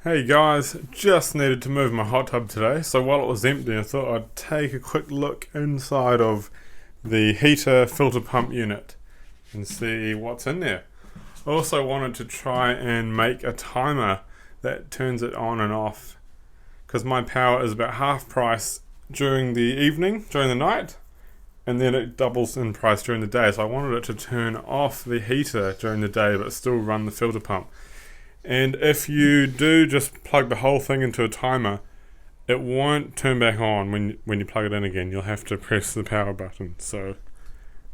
Hey guys, just needed to move my hot tub today, so while it was empty I thought I'd take a quick look inside of the heater filter pump unit and see what's in there. I also wanted to try and make a timer that turns it on and off, because my power is about half price during the evening, during the night, and then it doubles in price during the day, so I wanted it to turn off the heater during the day but still run the filter pump. And if you do just plug the whole thing into a timer, it won't turn back on when you plug it in again. You'll have to press the power button. So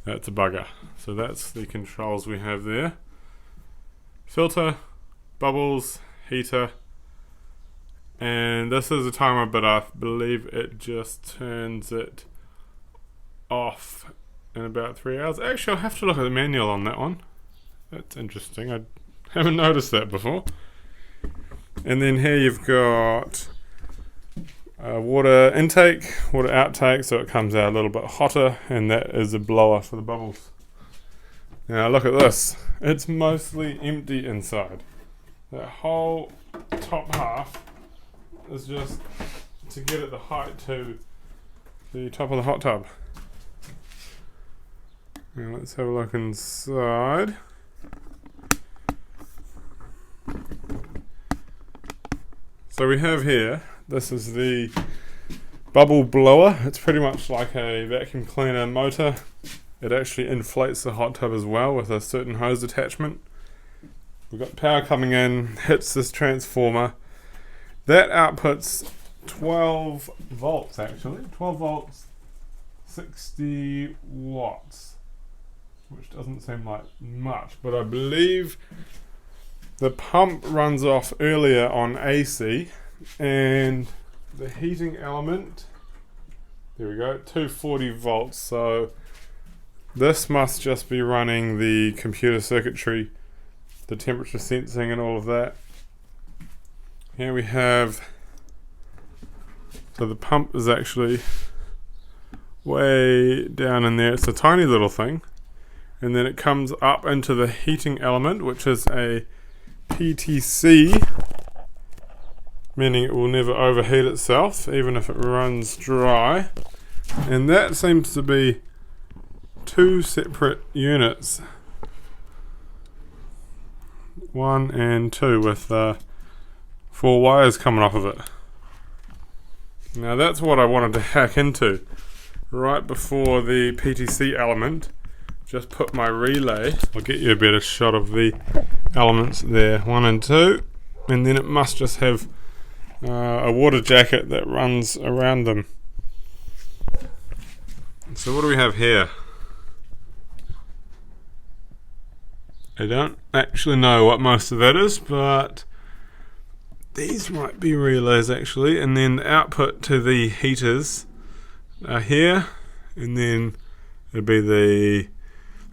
that's a bugger. So that's the controls we have there. Filter, bubbles, heater. And this is a timer, but I believe it just turns it off in about 3 hours. Actually, I'll have to look at the manual on that one. That's interesting. I haven't noticed that before. And then here you've got water intake, water outtake, so it comes out a little bit hotter, and that is a blower for the bubbles. Now look at this. It's mostly empty inside. That whole top half is just to get it the height to the top of the hot tub. Now let's have a look inside. So we have here, this is the bubble blower. It's pretty much like a vacuum cleaner motor. It actually inflates the hot tub as well with a certain hose attachment. We've got power coming in, hits this transformer. That outputs 12 volts actually. 12 volts, 60 watts. Which doesn't seem like much, but I believe the pump runs off earlier on AC, and the heating element, there we go, 240 volts. So this must just be running the computer circuitry, the temperature sensing and all of that. Here we have, so the pump is actually way down in there. It's a tiny little thing, and then it comes up into the heating element, which is a PTC, meaning it will never overheat itself even if it runs dry, and that seems to be two separate units, 1 and 2, with 4 wires coming off of it. Now that's what I wanted to hack into right before the PTC element. Just put my relay, I'll get you a better shot of the elements there, 1 and 2, and then it must just have a water jacket that runs around them. So what do we have here? I don't actually know what most of that is, but these might be relays actually, and then the output to the heaters are here, and then it'll be the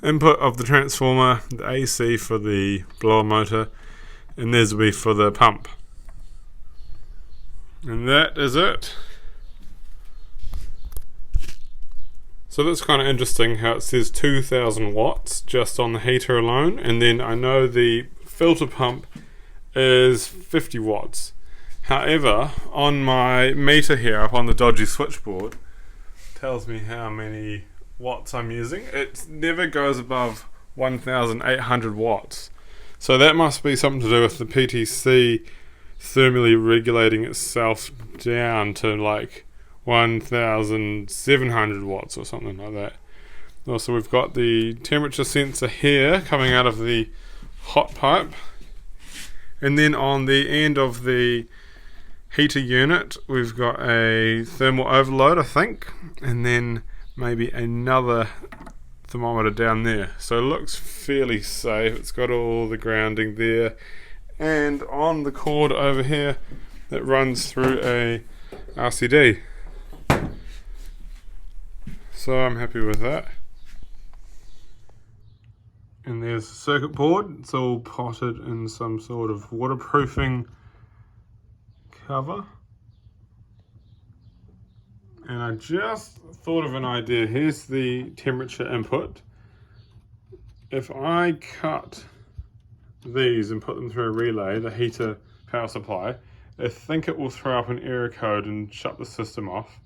input of the transformer, the AC for the blower motor, and these will be for the pump. And that is it. So that's kind of interesting how it says 2000 watts just on the heater alone, and then I know the filter pump is 50 watts. However, on my meter here up on the dodgy switchboard, it tells me how many watts I'm using. It never goes above 1800 watts, so that must be something to do with the PTC thermally regulating itself down to like 1700 watts or something like that. Also, we've got the temperature sensor here coming out of the hot pipe, and then on the end of the heater unit we've got a thermal overload, I think, and then maybe another thermometer down there. So it looks fairly safe. It's got all the grounding there, and on the cord over here that runs through a RCD. So I'm happy with that. And there's the circuit board. It's all potted in some sort of waterproofing cover. And I just thought of an idea. Here's the temperature input. If I cut these and put them through a relay, the heater power supply, I think it will throw up an error code and shut the system off.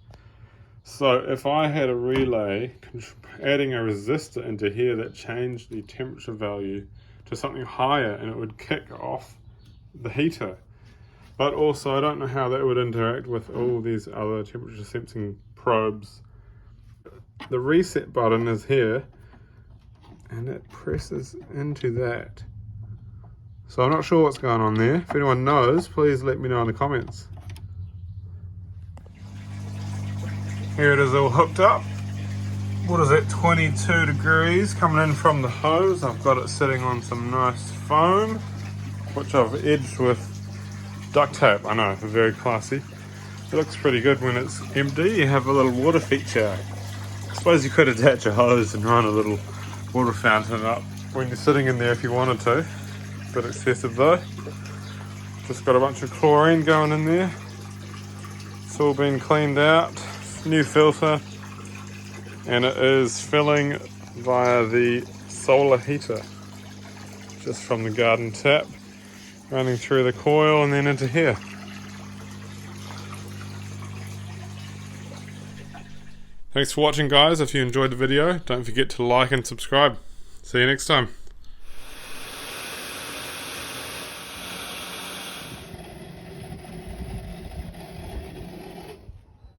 So if I had a relay adding a resistor into here that changed the temperature value to something higher, and it would kick off the heater. But also I don't know how that would interact with all these other temperature sensing probes. The reset button is here and it presses into that. So I'm not sure what's going on there. If anyone knows, please let me know in the comments. Here it is all hooked up. What is it, 22 degrees coming in from the hose. I've got it sitting on some nice foam, which I've edged with duct tape. I know, very classy. It looks pretty good when it's empty. You have a little water feature. I suppose you could attach a hose and run a little water fountain up when you're sitting in there if you wanted to. A bit excessive though. Just got a bunch of chlorine going in there. It's all been cleaned out. New filter, and it is filling via the solar heater just from the garden tap, running through the coil and then into here. Thanks for watching, guys. If you enjoyed the video, don't forget to like and subscribe. See you next time.